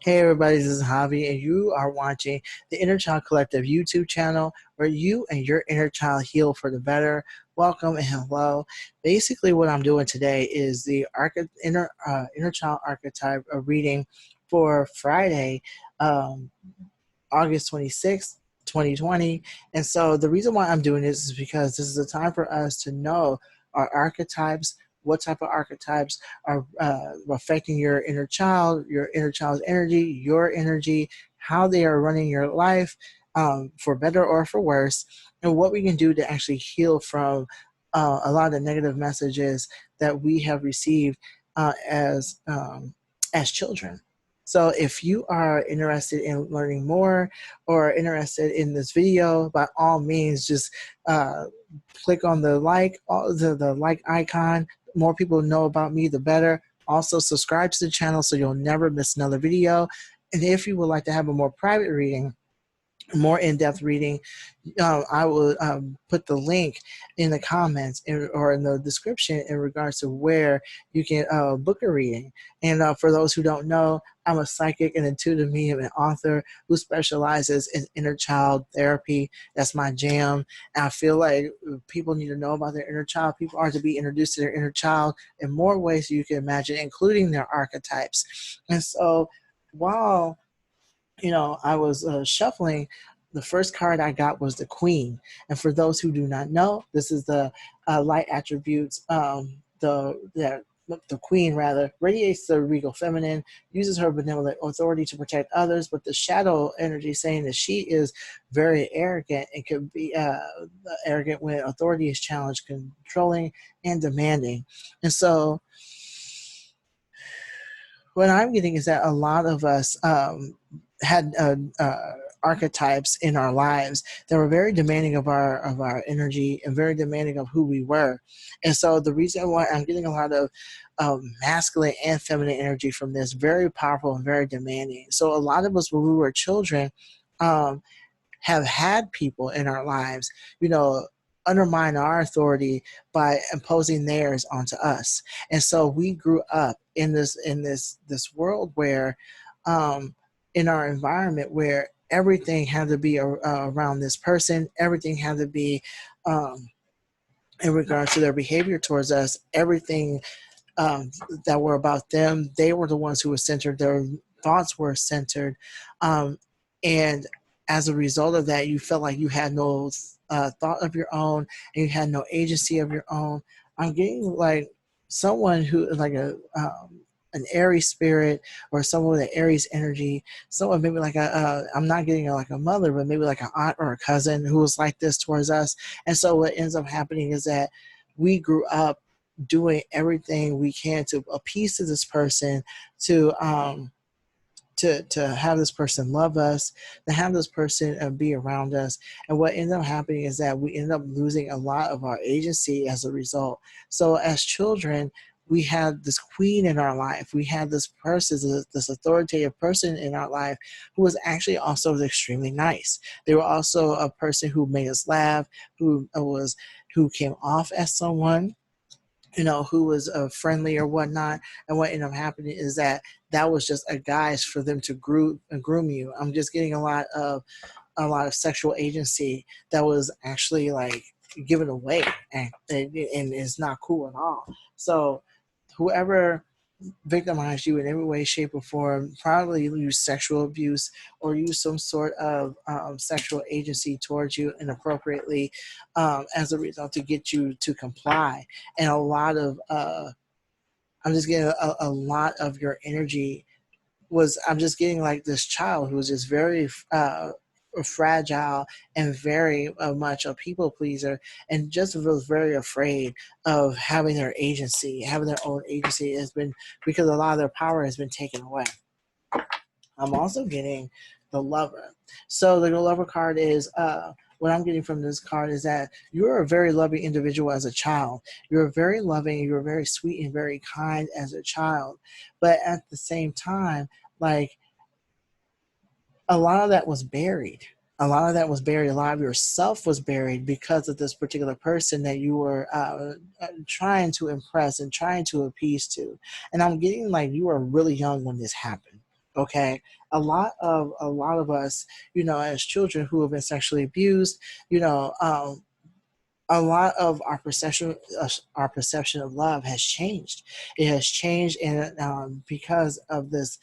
Hey everybody, this is Javi, and you are watching the Inner Child Collective YouTube channel where you and your inner child heal for the better. Welcome and hello. Basically, what I'm doing today is the inner child archetype reading for Friday, um, August 26th, 2020. And so the reason why I'm doing this is because this is a time for us to know our archetypes, what type of archetypes are affecting your inner child's energy, your energy, how they are running your life, for better or for worse, and what we can do to actually heal from a lot of the negative messages that we have received as children. So if you are interested in learning more or interested in this video, by all means, just uh, click on the like icon. The more people know about me, the better. Also, subscribe to the channel so you'll never miss another video. And if you would like to have a more private reading, more in-depth reading, I will put the link in the comments or in the description in regards to where you can book a reading. And for those who don't know, I'm a psychic and intuitive medium and author who specializes in inner child therapy. That's my jam. And I feel like people need to know about their inner child. People are to be introduced to their inner child in more ways you can imagine, including their archetypes. And so while I was shuffling, the first card I got was the Queen. And for those who do not know, this is the light attributes. The Queen rather radiates the regal feminine, uses her benevolent authority to protect others, but the shadow energy saying that she is very arrogant and could be arrogant when authority is challenged, controlling and demanding. And so what I'm getting is that a lot of us had archetypes in our lives that were very demanding of our energy and very demanding of who we were. And so the reason why I'm getting a lot of masculine and feminine energy from this, very powerful and very demanding. So a lot of us when we were children um, have had people in our lives, undermine our authority by imposing theirs onto us. And so we grew up in this world where in our environment where everything had to be around this person, everything had to be in regards to their behavior towards us, everything um, that were about them, they were the ones who were centered, their thoughts were centered. And as a result of that, you felt like you had no thought of your own and you had no agency of your own. I'm getting like someone who like an Aries spirit or someone with an Aries energy, someone maybe like I'm not getting like a mother, but maybe like an aunt or a cousin who was like this towards us. And so what ends up happening is that we grew up doing everything we can to appease to this person, to have this person love us, to have this person be around us. And what ended up happening is that we ended up losing a lot of our agency as a result. So as children, we had this queen in our life. We had this person, this authoritative person in our life who was actually also extremely nice. They were also a person who made us laugh, who came off as someone who was friendly or whatnot. And what ended up happening is that that was just a guise for them to groom you. I'm just getting a lot of sexual agency that was actually like given away, and it's not cool at all. So whoever victimized you in every way, shape, or form probably use sexual abuse or use some sort of sexual agency towards you inappropriately as a result to get you to comply. And a lot of I'm just getting a lot of your energy was I'm just getting like this child who was just very fragile and very much a people pleaser, and just was very afraid of having their agency, having their own agency has been because a lot of their power has been taken away. I'm also getting the lover. So the lover card is what I'm getting from this card is that you're a very loving individual as a child. You're very loving, you're very sweet and very kind as a child. But at the same time, like a lot of that was buried. A lot of that was buried. A lot of yourself was buried because of this particular person that you were trying to impress and trying to appease to. And I'm getting like you were really young when this happened. Okay, a lot of us, as children who have been sexually abused, you know, a lot of our perception of love has changed. It has changed, and because of this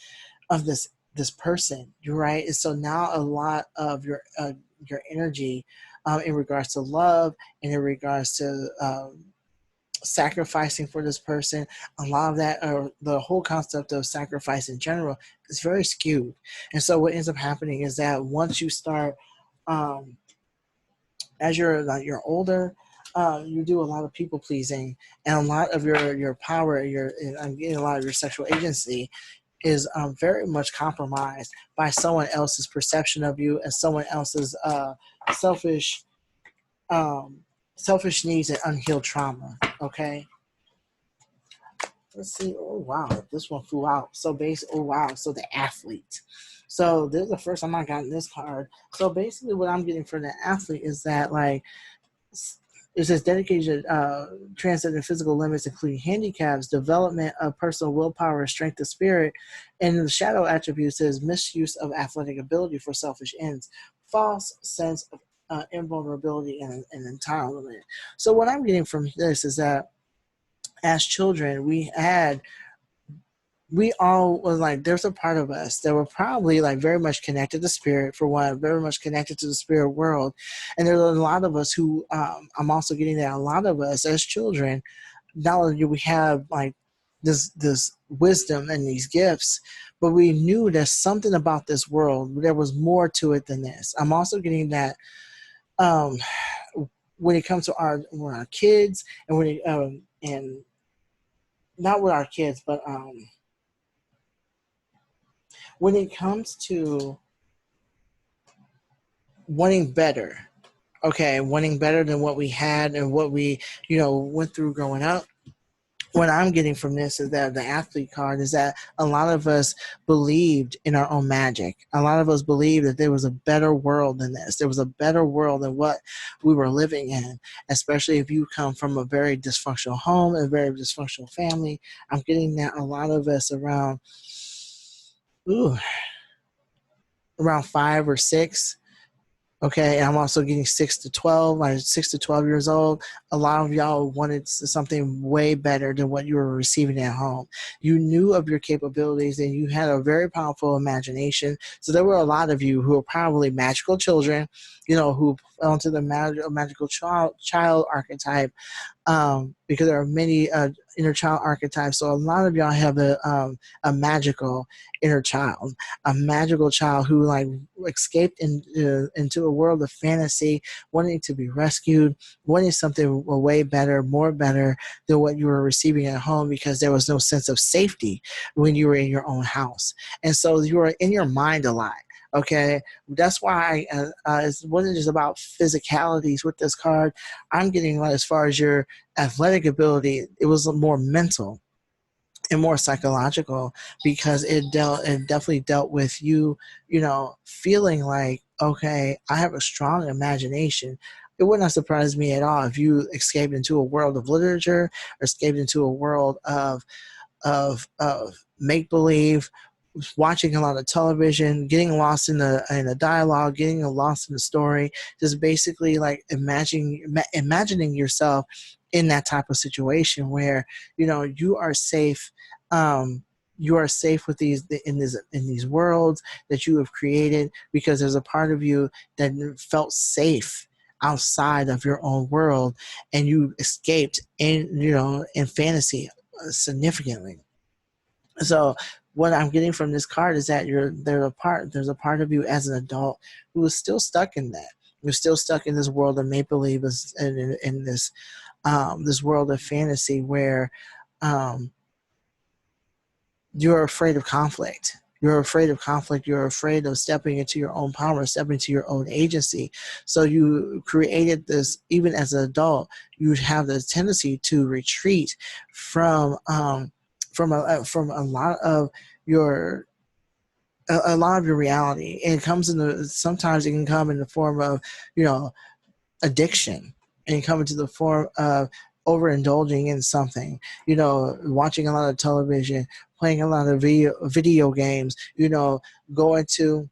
person, you're right. And so now a lot of your energy, in regards to love and in regards to sacrificing for this person, a lot of that, or the whole concept of sacrifice in general, is very skewed. And so what ends up happening is that once you start, um, as you're older, you do a lot of people pleasing, and a lot of your power, I'm getting a lot of your sexual agency is very much compromised by someone else's perception of you and someone else's selfish um, selfish needs and unhealed trauma. Okay, let's see. Oh wow, this one flew out. So oh wow, so the athlete. So this is the first time I got this card. So basically, what I'm getting for the athlete is that, like, it says dedicated, transcending physical limits, including handicaps, development of personal willpower, strength of spirit, and the shadow attribute says misuse of athletic ability for selfish ends, false sense of invulnerability and entitlement. So what I'm getting from this is that as children, we all was like, there's a part of us that were probably like very much connected to spirit, for one, very much connected to the spirit world. And there's a lot of us who, I'm also getting that a lot of us as children, not only do we have like this wisdom and these gifts, but we knew there's something about this world. There was more to it than this. I'm also getting that, um, when it comes to our kids, and and not with our kids, but when it comes to wanting better, okay, wanting better than what we had and what we, went through growing up. What I'm getting from this is that the athlete card is that a lot of us believed in our own magic. A lot of us believed that there was a better world than this. There was a better world than what we were living in, especially if you come from a very dysfunctional home, a very dysfunctional family. I'm getting that a lot of us ooh, around 5 or 6. Okay, and I'm also getting 6 to 12, like 6 to 12 years old. A lot of y'all wanted something way better than what you were receiving at home. You knew of your capabilities and you had a very powerful imagination. So there were a lot of you who were probably magical children, who fell into the magical child archetype, because there are many inner child archetypes. So a lot of y'all have a magical inner child, a magical child who like escaped into a world of fantasy, wanting to be rescued, wanting something way better, more better than what you were receiving at home, because there was no sense of safety when you were in your own house. And so you were in your mind a lot. Okay, that's why it wasn't just about physicalities with this card. I'm getting, like, as far as your athletic ability, it was more mental and more psychological, because it definitely dealt with you, feeling like, okay, I have a strong imagination. It would not surprise me at all if you escaped into a world of literature, or escaped into a world of make believe, watching a lot of television, getting lost in the dialogue, getting lost in the story, just basically like imagining yourself in that type of situation where you are safe. You are safe with these worlds that you have created, because there's a part of you that felt safe outside of your own world, and you escaped in fantasy, significantly. So what I'm getting from this card is that there's a part of you as an adult who is still stuck in that. You're still stuck in this world of make believe, and in this world of fantasy where um, you're afraid of conflict. You're afraid of conflict. You're afraid of stepping into your own power, stepping into your own agency. So you created this, even as an adult, you have the tendency to retreat from from a lot of your a lot of your reality. And it comes in sometimes it can come in the form of, you know, addiction, and come into the form of overindulging in something, watching a lot of television, playing a lot of video games, going to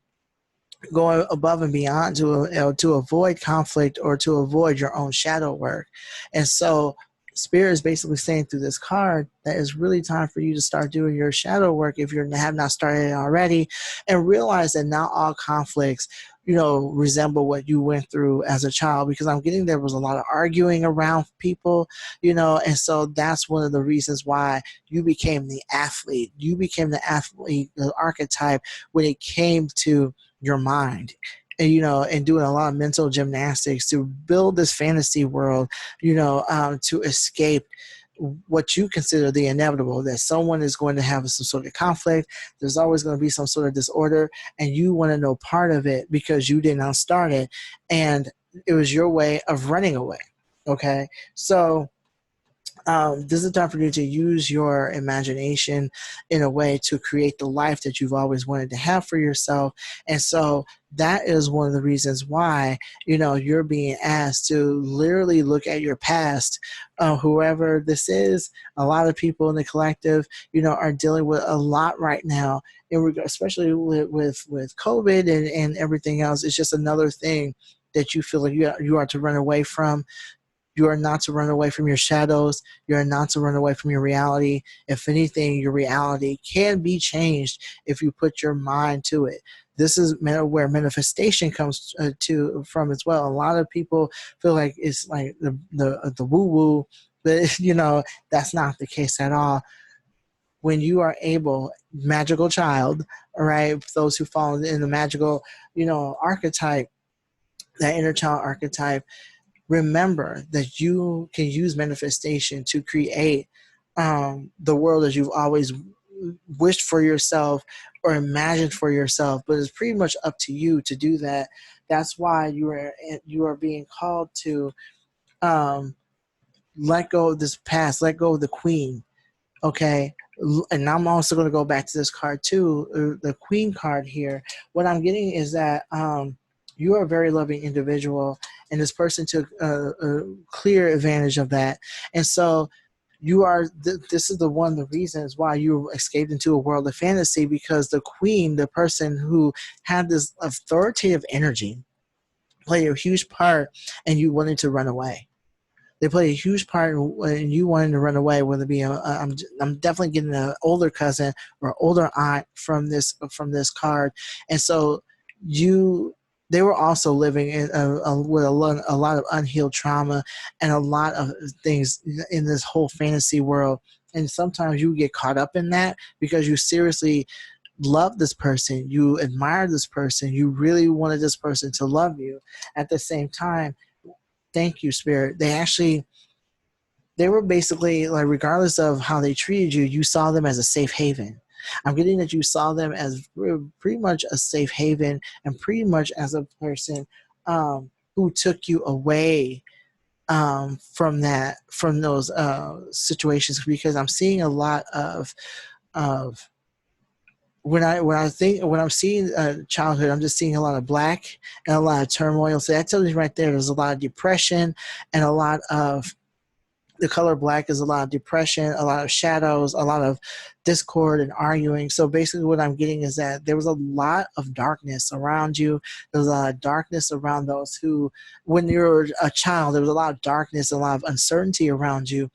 going above and beyond to avoid conflict or to avoid your own shadow work. And so Spirit is basically saying through this card that it's really time for you to start doing your shadow work if you have not started it already, and realize that not all conflicts resemble what you went through as a child, because I'm getting there was a lot of arguing around people, and so that's one of the reasons why you became the athlete. You became the athlete, the archetype, when it came to your mind, and doing a lot of mental gymnastics to build this fantasy world, to escape what you consider the inevitable, that someone is going to have some sort of conflict. There's always going to be some sort of disorder, and you want to know part of it because you did not start it, and it was your way of running away. Okay, so this is time for you to use your imagination in a way to create the life that you've always wanted to have for yourself. And so that is one of the reasons why, you're being asked to literally look at your past. Whoever this is, a lot of people in the collective, are dealing with a lot right now, especially with COVID and everything else. It's just another thing that you feel like you are to run away from. You are not to run away from your shadows. You are not to run away from your reality. If anything, your reality can be changed if you put your mind to it. This is where manifestation comes from as well. A lot of people feel like it's like the woo woo, but that's not the case at all. When you are able, magical child, all right, those who fall in the magical, archetype, that inner child archetype, remember that you can use manifestation to create the world as you've always wished for yourself or imagined for yourself. But it's pretty much up to you to do that. That's why you are being called to um, let go of this past, let go of the queen. Okay. And I'm also going to go back to this card too, the queen card here. What I'm getting is that you are a very loving individual, and this person took a clear advantage of that. And so you are, this is one of the reasons why you escaped into a world of fantasy, because the queen, the person who had this authoritative energy, played a huge part, and you wanted to run away. They play a huge part in you wanting to run away, whether it be I'm definitely getting an older cousin or older aunt from this card. And so they were also living in with a lot of unhealed trauma and a lot of things in this whole fantasy world. And sometimes you get caught up in that because you seriously love this person, you admire this person, you really wanted this person to love you. At the same time, thank you, Spirit. They were basically like, regardless of how they treated you, you saw them as a safe haven. I'm getting that you saw them as pretty much a safe haven, and pretty much as a person who took you away from those situations, because I'm seeing a lot of when I'm seeing childhood, I'm just seeing a lot of black and a lot of turmoil. So that tells you right there, there's a lot of depression, and a lot of the color black is a lot of depression, a lot of shadows, a lot of discord and arguing. So basically what I'm getting is that there was a lot of darkness around you. There was a lot of darkness around those who, when you were a child, there was a lot of darkness, a lot of uncertainty around you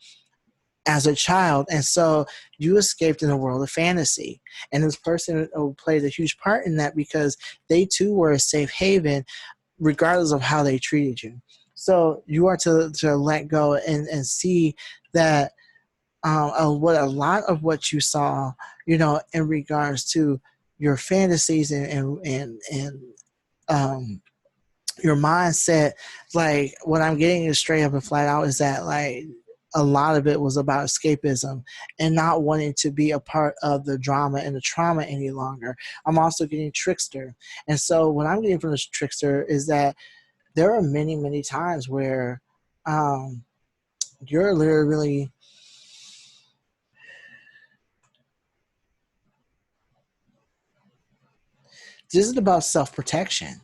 as a child. And so you escaped in a world of fantasy. And this person played a huge part in that, because they too were a safe haven, regardless of how they treated you. So you are to let go and see that what a lot of what you saw, in regards to your fantasies and your mindset, like what I'm getting is straight up and flat out is that, like, a lot of it was about escapism and not wanting to be a part of the drama and the trauma any longer. I'm also getting trickster. And so what I'm getting from this trickster is that there are many, many times where you're literally this is about self-protection.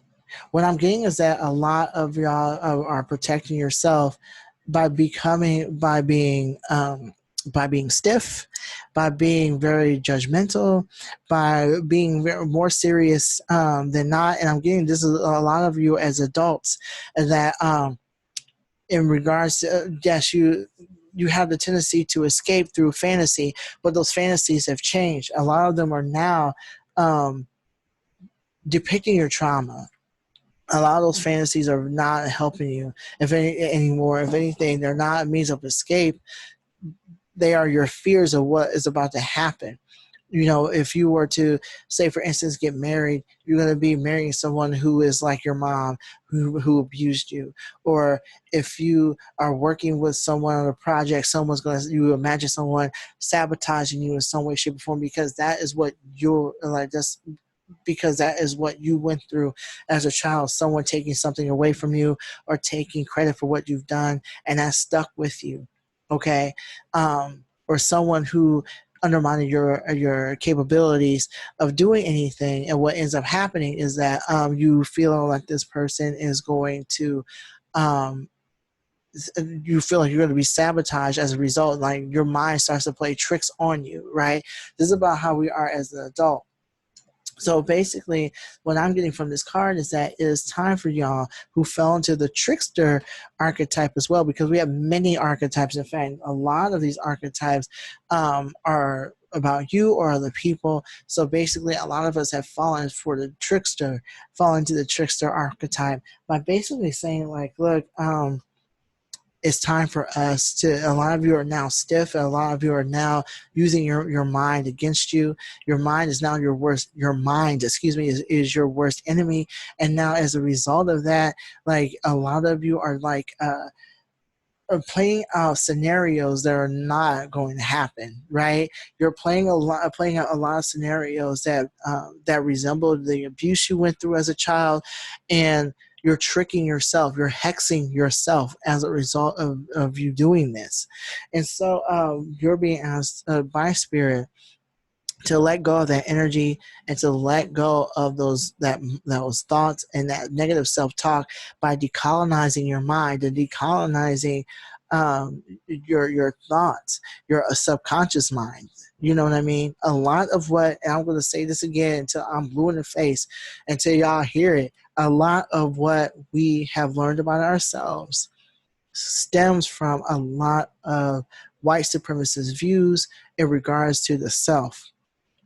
What I'm getting is that a lot of y'all are protecting yourself by being by being stiff, by being very judgmental, by being more serious than not. And I'm getting this is a lot of you as adults that in regards to yes, you have the tendency to escape through fantasy, but those fantasies have changed. A lot of them are now um, depicting your trauma. A lot of those fantasies are not helping you if any anymore. If anything, they're not a means of escape. They are your fears of what is about to happen. You know, if you were to say, for instance, get married, you're going to be marrying someone who is like your mom, who abused you. Or if you are working with someone on a project, someone's going to, you imagine someone sabotaging you in some way, shape, or form, because that is what you're like, just because that is what you went through as a child, someone taking something away from you or taking credit for what you've done, and that stuck with you. Okay. Or someone who undermining your capabilities of doing anything, and what ends up happening is that you feel like this person is going to um, you feel like you're going to be sabotaged as a result. Like your mind starts to play tricks on you, right? This is about how we are as an adult. So basically, what I'm getting from this card is that it is time for y'all who fell into the trickster archetype as well, because we have many archetypes. In fact, a lot of these archetypes are about you or other people. So basically, a lot of us have fallen for the trickster, fallen into the trickster archetype by basically saying like, look, it's time for us to, a lot of you are now stiff, and a lot of you are now using your mind against you. Your mind is now your worst, your mind, excuse me, is your worst enemy. And now as a result of that, like a lot of you are like are playing out scenarios that are not going to happen, right? You're playing out a lot of scenarios that resemble the abuse you went through as a child, and you're tricking yourself, you're hexing yourself as a result of you doing this. And so you're being asked by spirit to let go of that energy and to let go of those thoughts and that negative self-talk by decolonizing your mind and decolonizing your thoughts, your subconscious mind. You know what I mean? A lot of what, and I'm going to say this again until I'm blue in the face, until y'all hear it, a lot of what we have learned about ourselves stems from a lot of white supremacist views in regards to the self.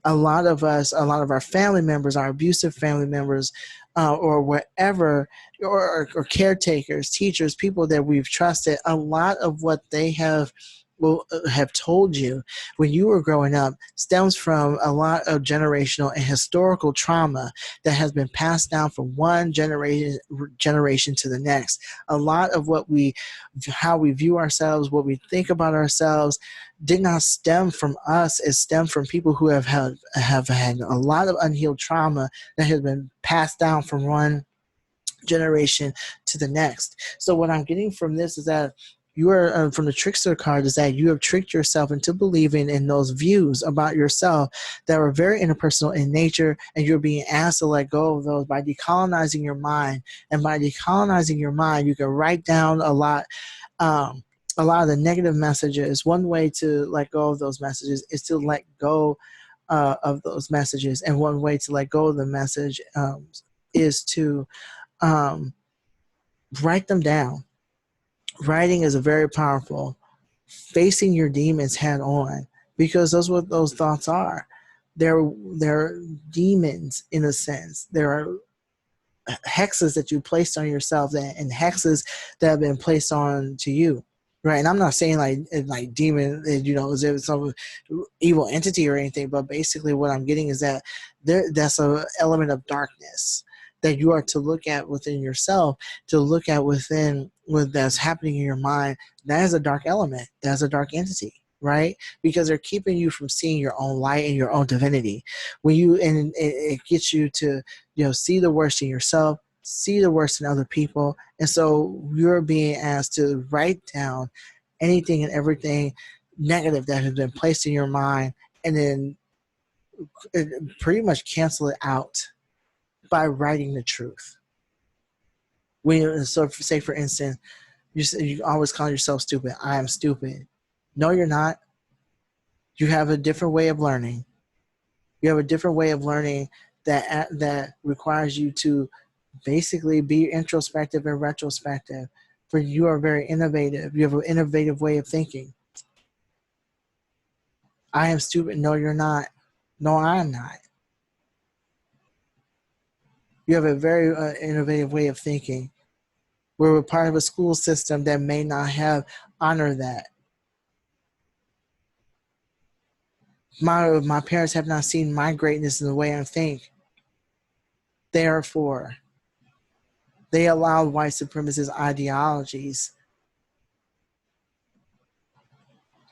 A lot of us, a lot of our family members, our abusive family members, or wherever, or caretakers, teachers, people that we've trusted, a lot of what they will have told you when you were growing up stems from a lot of generational and historical trauma that has been passed down from one generation to the next. A lot of how we view ourselves, what we think about ourselves, did not stem from us. It stemmed from people who have had a lot of unhealed trauma that has been passed down from one generation to the next. So what I'm getting from this is that you are from the trickster card is that you have tricked yourself into believing in those views about yourself that are very interpersonal in nature, and you're being asked to let go of those by decolonizing your mind. And by decolonizing your mind, you can write down um, a lot of the negative messages. One way to let go of those messages is to let go of those messages, and one way to let go of the message is to um, write them down. Writing is a very powerful, facing your demons head on, because those what those thoughts are. They're demons in a sense. There are hexes that you placed on yourself, and hexes that have been placed on to you, right? And I'm not saying like demon, is there some evil entity or anything, but basically what I'm getting is that that's a element of darkness that you are to look at within yourself, to look at within what that's happening in your mind. That is a dark element. That's a dark entity, right? Because they're keeping you from seeing your own light and your own divinity. When you and it gets you to see the worst in yourself, see the worst in other people, and so you're being asked to write down anything and everything negative that has been placed in your mind, and then pretty much cancel it out by writing the truth. So say for instance, you always call yourself stupid. I am stupid. No, you're not. You have a different way of learning. You have a different way of learning that requires you to basically be introspective and retrospective. For you are very innovative. You have an innovative way of thinking. I am stupid. No, you're not. No, I'm not. You have a very innovative way of thinking. We're part of a school system that may not have honored that. My parents have not seen my greatness in the way I think. Therefore, they allowed white supremacist ideologies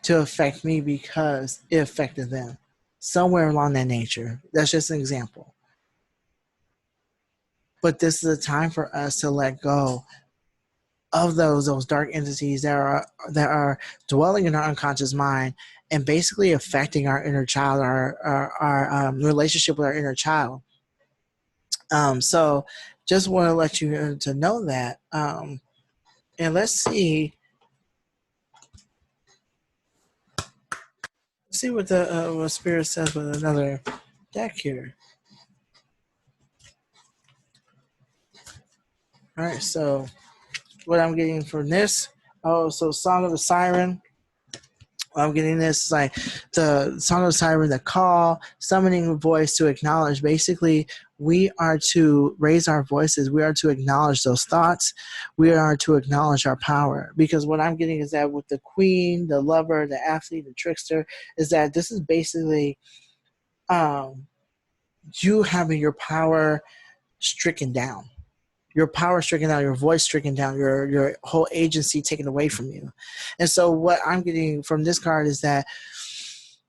to affect me because it affected them. Somewhere along that nature. That's just an example. But this is a time for us to let go of those dark entities that are dwelling in our unconscious mind and basically affecting our inner child, our relationship with our inner child. So just want to let you to know that. And let's see what the what Spirit says with another deck here. All right, so what I'm getting from this, oh, so Song of the Siren. I'm getting this like the Song of the Siren, the call, summoning a voice to acknowledge. Basically, we are to raise our voices. We are to acknowledge those thoughts. We are to acknowledge our power. Because what I'm getting is that with the queen, the lover, the athlete, the trickster, is that this is basically um, you having your power stricken down. Your power stricken down, your voice stricken down, your whole agency taken away from you. And so what I'm getting from this card is that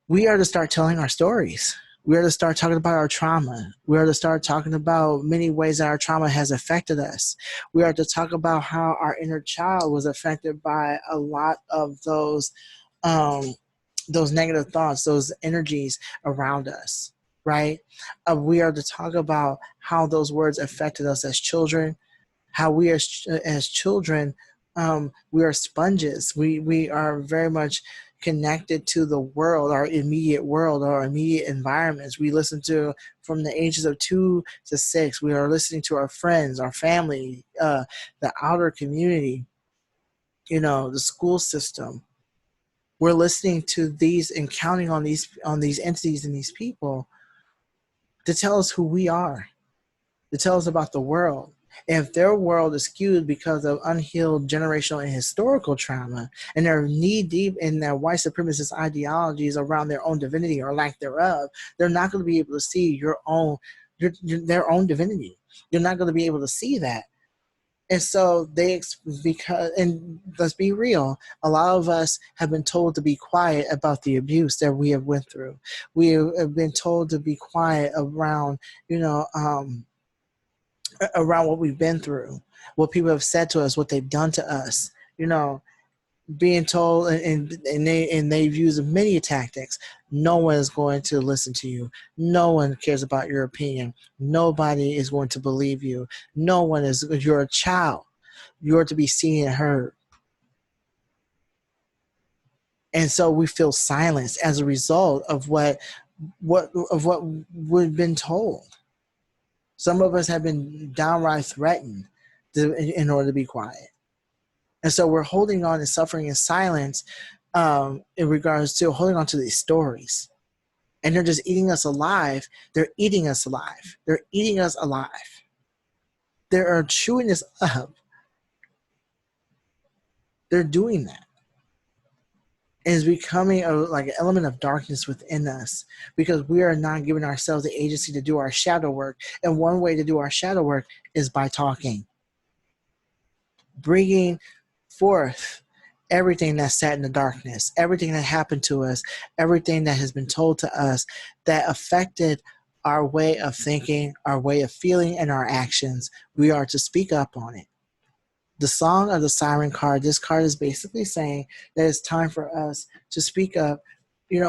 we are to start telling our stories. We are to start talking about our trauma. We are to start talking about many ways that our trauma has affected us. We are to talk about how our inner child was affected by a lot of um, those negative thoughts, those energies around us, right? We are to talk about how those words affected us as children, how we as children, we are sponges. We are very much connected to the world, our immediate world, our immediate environments. We listen to from the ages of 2 to 6. We are listening to our friends, our family, the outer community, the school system. We're listening to these and counting on these entities and these people to tell us who we are, to tell us about the world. And if their world is skewed because of unhealed generational and historical trauma, and they're knee deep in their white supremacist ideologies around their own divinity or lack thereof, they're not going to be able to see their own divinity. You're not going to be able to see that. And so and let's be real, a lot of us have been told to be quiet about the abuse that we have went through. We have been told to be quiet around, around what we've been through, what people have said to us, what they've done to us. Being told, and they've used many tactics. No one is going to listen to you. No one cares about your opinion. Nobody is going to believe you. No one is. You're a child. You're to be seen and heard. And so we feel silenced as a result of what we've been told. Some of us have been downright threatened in order to be quiet. And so we're holding on and suffering in silence, in regards to holding on to these stories. And they're just eating us alive. They're eating us alive. They're eating us alive. They're chewing us up. They're doing that. And it's becoming like an element of darkness within us because we are not giving ourselves the agency to do our shadow work. And one way to do our shadow work is by talking, bringing forth everything that sat in the darkness, everything that happened to us, everything that has been told to us that affected our way of thinking, our way of feeling, and our actions. We are to speak up on it. The Song of the Siren card, this card is basically saying that it's time for us to speak up,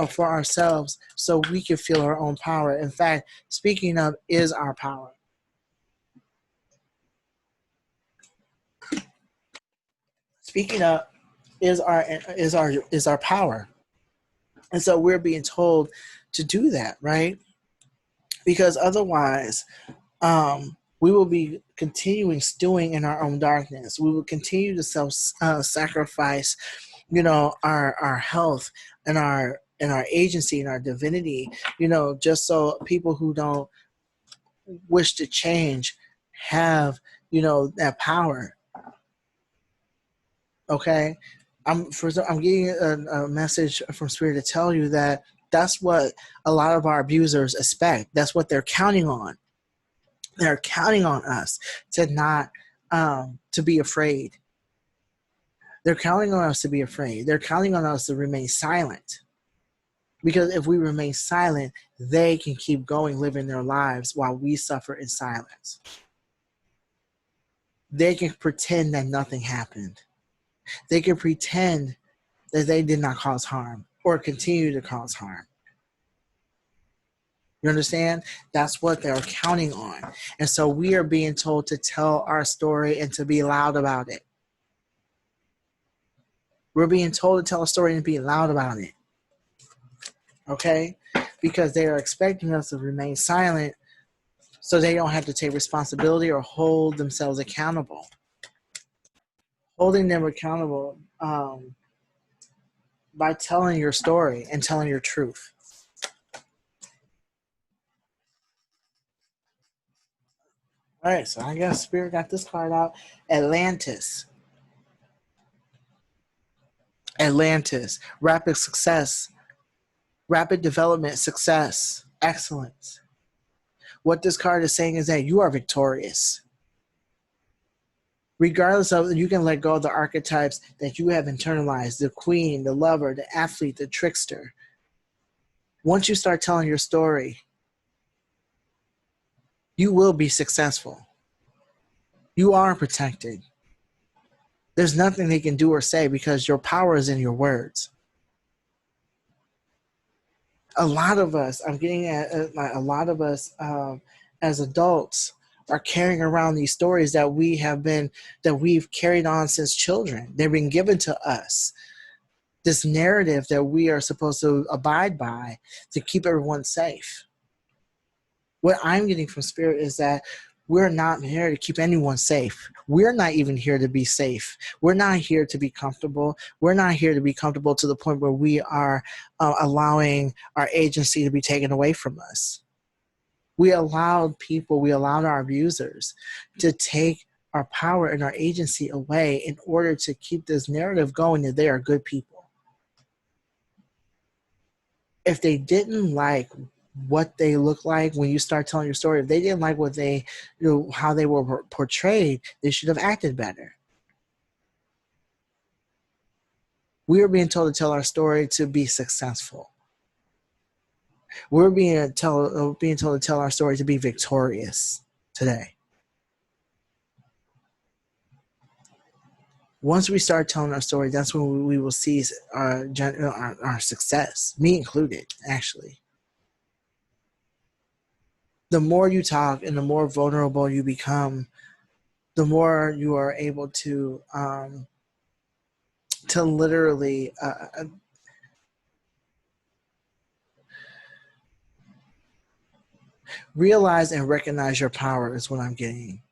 for ourselves so we can feel our own power. In fact, speaking up is our power. Speaking up is our power. And so we're being told to do that, right? Because otherwise, we will be continuing stewing in our own darkness. We will continue to sacrifice, our health and our agency and our divinity, just so people who don't wish to change have, that power. Okay, I'm getting a message from Spirit to tell you that that's what a lot of our abusers expect. That's what they're counting on. They're counting on us to not to be afraid. They're counting on us to be afraid. They're counting on us to remain silent. Because if we remain silent, they can keep going living their lives while we suffer in silence. They can pretend that nothing happened. They can pretend that they did not cause harm or continue to cause harm. You understand? That's what they're counting on. And so we are being told to tell our story and to be loud about it. We're being told to tell a story and be loud about it. Okay? Because they are expecting us to remain silent so they don't have to take responsibility or hold themselves accountable. Holding them accountable by telling your story and telling your truth. All right, so I guess Spirit got this card out. Atlantis. Atlantis. Rapid success. Rapid development, success, excellence. What this card is saying is that you are victorious. Regardless of, you can let go of the archetypes that you have internalized, the queen, the lover, the athlete, the trickster. Once you start telling your story, you will be successful. You are protected. There's nothing they can do or say because your power is in your words. A lot of us, I'm getting at a lot of us as adults are carrying around these stories that we've carried on since children. They've been given to us. This narrative that we are supposed to abide by to keep everyone safe. What I'm getting from Spirit is that we're not here to keep anyone safe. We're not even here to be safe. We're not here to be comfortable. We're not here to be comfortable to the point where we are allowing our agency to be taken away from us. We allowed our abusers to take our power and our agency away in order to keep this narrative going that they are good people. If they didn't like what they look like when you start telling your story, if they didn't like what they, how they were portrayed, they should have acted better. We are being told to tell our story to be successful. We're being told to tell our story to be victorious today. Once we start telling our story, that's when we will see our success, me included, actually. The more you talk and the more vulnerable you become, the more you are able to literally realize and recognize your power is what I'm getting.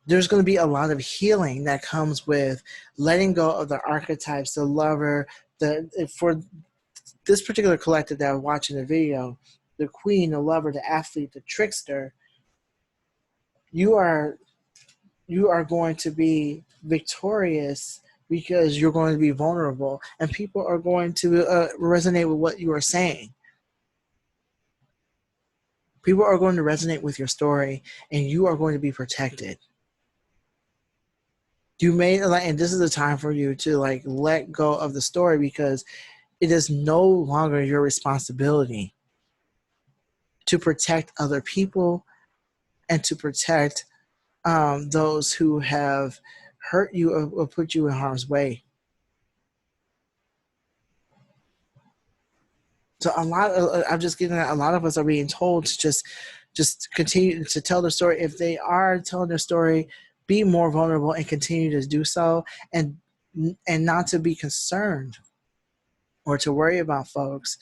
There's going to be a lot of healing that comes with letting go of the archetypes, the lover, for this particular collective that I'm watching the video, the queen, the lover, the athlete, the trickster. You are going to be victorious because you're going to be vulnerable and people are going to resonate with what you are saying. People are going to resonate with your story and you are going to be protected. You may, and this is the time for you to let go of the story because it is no longer your responsibility to protect other people and to protect those who have hurt you or put you in harm's way. So I'm just getting that a lot of us are being told to just continue to tell their story. If they are telling their story, be more vulnerable and continue to do so, and not to be concerned or to worry about folks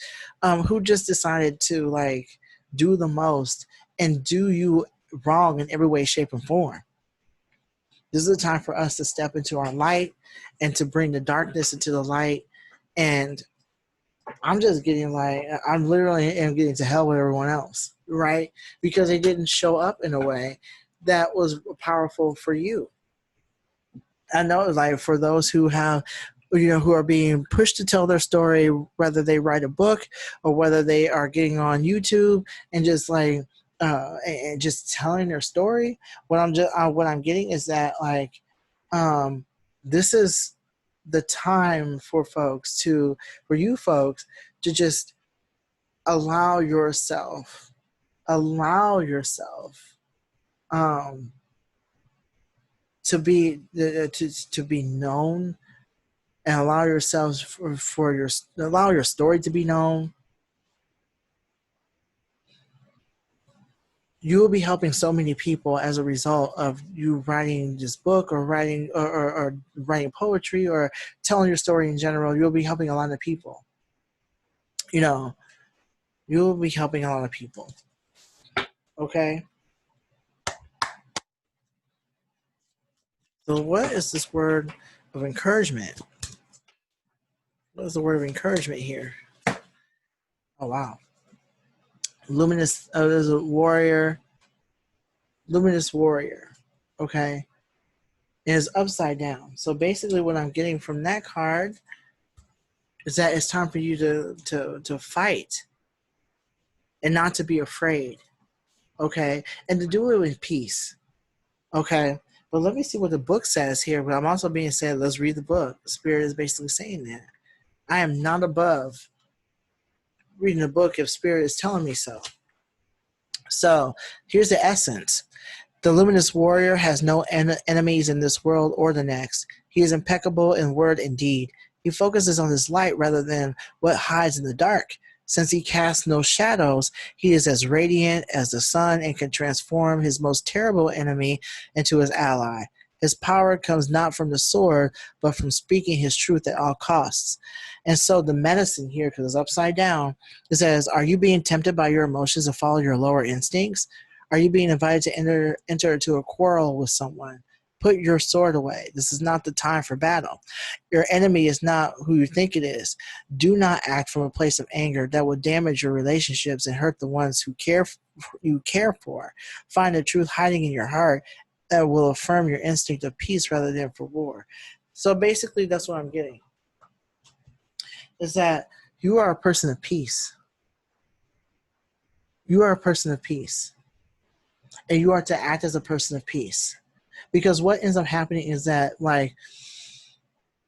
who just decided to like do the most and do you wrong in every way, shape, and form. This is a time for us to step into our light and to bring the darkness into the light. And I'm just getting like, I'm literally am getting to hell with everyone else, right? Because they didn't show up in a way that was powerful for you. I know, like, for those who have, who are being pushed to tell their story, whether they write a book or whether they are getting on YouTube and just like, and just telling their story. What I'm getting is that like, um, this is the time for you folks to just allow yourself, allow yourself, um, to be known, and allow yourselves for your allow your story to be known. You will be helping so many people as a result of you writing this book or writing or writing poetry or telling your story in general. You'll be helping a lot of people. You know, you'll be helping a lot of people. Okay. So what is this word of encouragement? What is the word of encouragement here? Oh wow. Luminous, there's a warrior, luminous warrior. Okay. And it's upside down. So basically what I'm getting from that card is that it's time for you to fight and not to be afraid. Okay. And to do it with peace. Okay. But let me see what the book says here. But I'm also being said, let's read the book. Spirit is basically saying that. I am not above reading a book if Spirit is telling me so. So here's the essence. The luminous warrior has no enemies in this world or the next. He is impeccable in word and deed. He focuses on his light rather than what hides in the dark. Since he casts no shadows, he is as radiant as the sun and can transform his most terrible enemy into his ally. His power comes not from the sword, but from speaking his truth at all costs. And so the medicine here, because it's upside down, it says, are you being tempted by your emotions to follow your lower instincts? Are you being invited to enter into a quarrel with someone? Put your sword away. This is not the time for battle. Your enemy is not who you think it is. Do not act from a place of anger that will damage your relationships and hurt the ones who you care for. Find the truth hiding in your heart that will affirm your instinct of peace rather than for war. So basically, that's what I'm getting. Is that you are a person of peace. You are a person of peace. And you are to act as a person of peace. Because what ends up happening is that, like,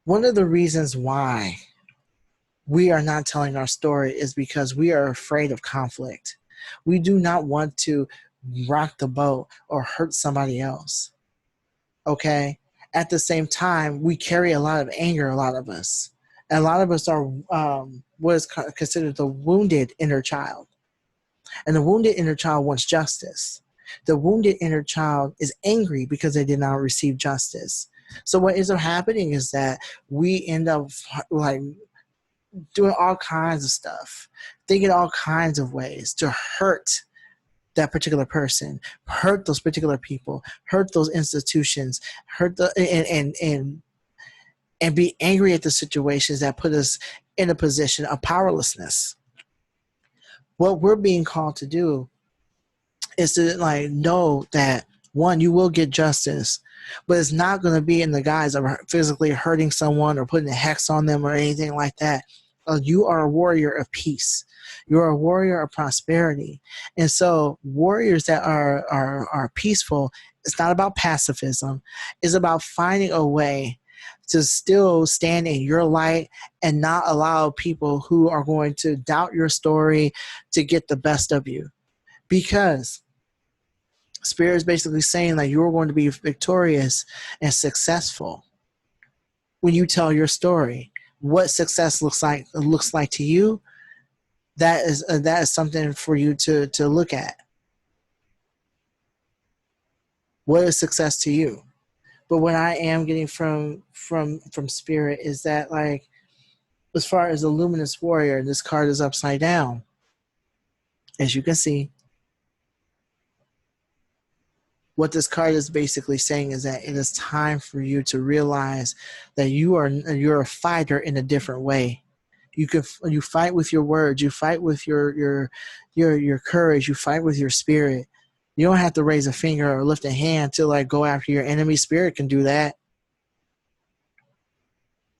one of the reasons why we are not telling our story is because we are afraid of conflict. We do not want to rock the boat or hurt somebody else. Okay? At the same time, we carry a lot of anger, a lot of us. And a lot of us are what is considered the wounded inner child. And the wounded inner child wants justice. The wounded inner child is angry because they did not receive justice. So what ends up happening is that we end up like doing all kinds of stuff, thinking all kinds of ways to hurt that particular person, hurt those particular people, hurt those institutions, hurt the and be angry at the situations that put us in a position of powerlessness. What we're being called to do is to like know that one, you will get justice, but it's not going to be in the guise of physically hurting someone or putting a hex on them or anything like that. You are a warrior of peace. You're a warrior of prosperity. And so warriors that are peaceful, it's not about pacifism. It's about finding a way to still stand in your light and not allow people who are going to doubt your story to get the best of you. Because Spirit is basically saying that you're going to be victorious and successful when you tell your story. What success looks like to you, that is something for you to look at. What is success to you? But what I am getting from Spirit is that, like, As far as the luminous warrior, this card is upside down. As you can see, what this card is basically saying is that it is time for you to realize that you're a fighter in a different way. You fight with your words, you fight with your courage, you fight with your spirit. You don't have to raise a finger or lift a hand to like go after your enemy. Spirit can do that.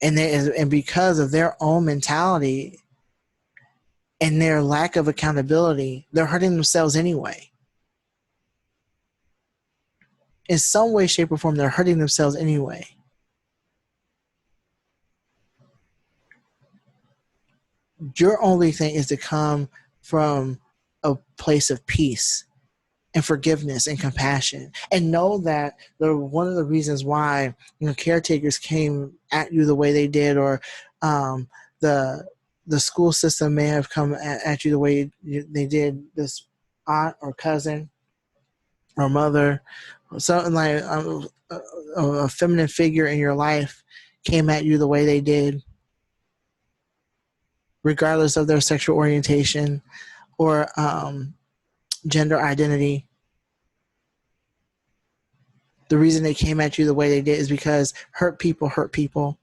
And because of their own mentality and their lack of accountability, they're hurting themselves anyway. In some way, shape, or form, they're hurting themselves anyway. Your only thing is to come from a place of peace and forgiveness and compassion, and know that one of the reasons why caretakers came at you the way they did, or the school system may have come at you the way they did. This aunt or cousin or mother, or something like a feminine figure in your life came at you the way they did, regardless of their sexual orientation or gender identity. The reason they came at you the way they did is because hurt people hurt people.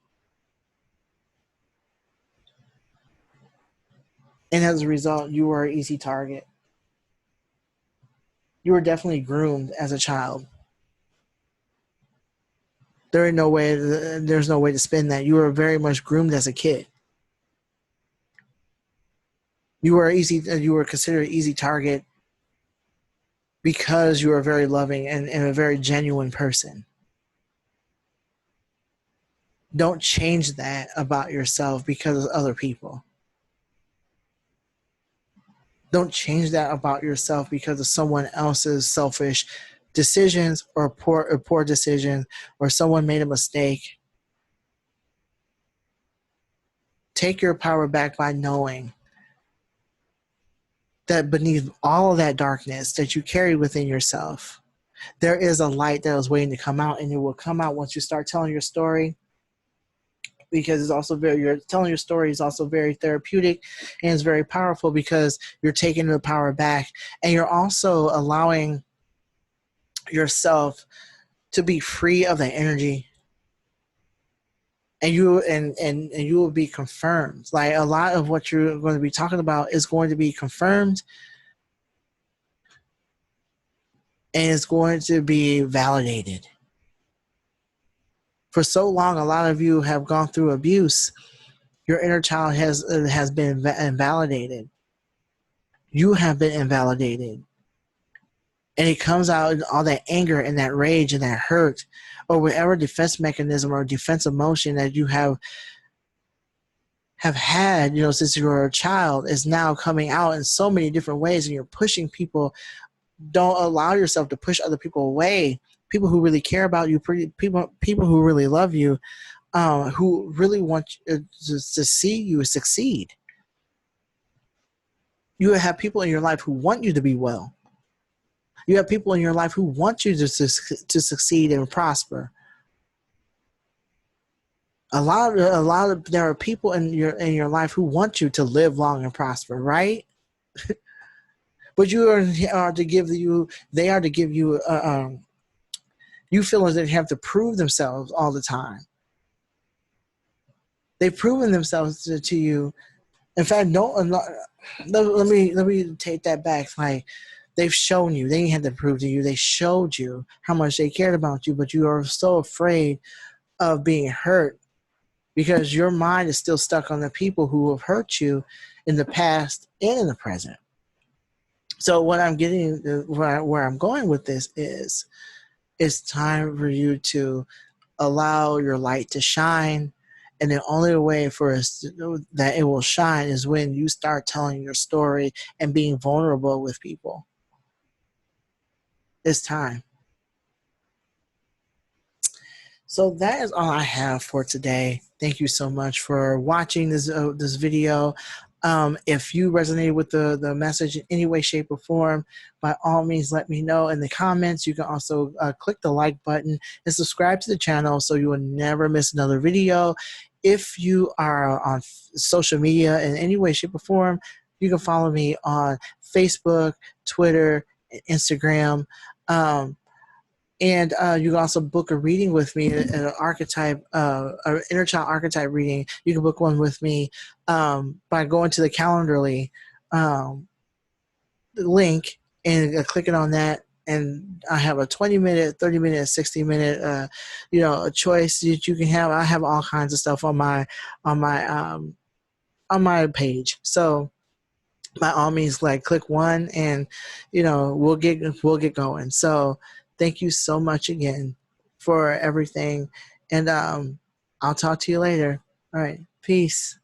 And as a result, you were an easy target. You were definitely groomed as a child. There's no way to spin that. You were very much groomed as a kid. You were considered an easy target because you were very loving and a very genuine person. Don't change that about yourself because of other people. Don't change that about yourself because of someone else's selfish decisions or poor decisions, or someone made a mistake. Take your power back by knowing that beneath all of that darkness that you carry within yourself, there is a light that is waiting to come out, and it will come out once you start telling your story. Because it's also you're telling your story is also very therapeutic, and it's very powerful because you're taking the power back, and you're also allowing yourself to be free of that energy. And you will be confirmed. Like, a lot of what you're going to be talking about is going to be confirmed, and it's going to be validated. For so long, a lot of you have gone through abuse. Your inner child has been invalidated. You have been invalidated. And it comes out in all that anger and that rage and that hurt, or whatever defense mechanism or defense emotion that you have had, since you were a child, is now coming out in so many different ways, and you're pushing people. Don't allow yourself to push other people away. People who really care about you, people who really love you, who really want to see you succeed. You have people in your life who want you to be well. You have people in your life who want you to succeed and prosper. There are people in your life who want you to live long and prosper, right? But they are to give you. You feel as if they have to prove themselves all the time. They've proven themselves to you. In fact, let me take that back. Like, they've shown you. They didn't have to prove to you. They showed you how much they cared about you, but you are so afraid of being hurt because your mind is still stuck on the people who have hurt you in the past and in the present. So what I'm getting, where I'm going with this is, it's time for you to allow your light to shine. And the only way for us to know that it will shine is when you start telling your story and being vulnerable with people. It's time. So that is all I have for today. Thank you so much for watching this video. If you resonated with the message in any way, shape, or form, by all means, let me know in the comments. You can also click the like button and subscribe to the channel so you will never miss another video. if you are on social media in any way, shape, or form, you can follow me on Facebook, Twitter, Instagram. Um, and you can also book a reading with me, an archetype, an inner child archetype reading. You can book one with me by going to the Calendarly um, link and clicking on that. And I have a 20-minute, 30-minute, 60-minute, a choice that you can have. I have all kinds of stuff on my on my page. So by all means, like click one, and we'll get going. So thank you so much again for everything, and I'll talk to you later. All right, peace.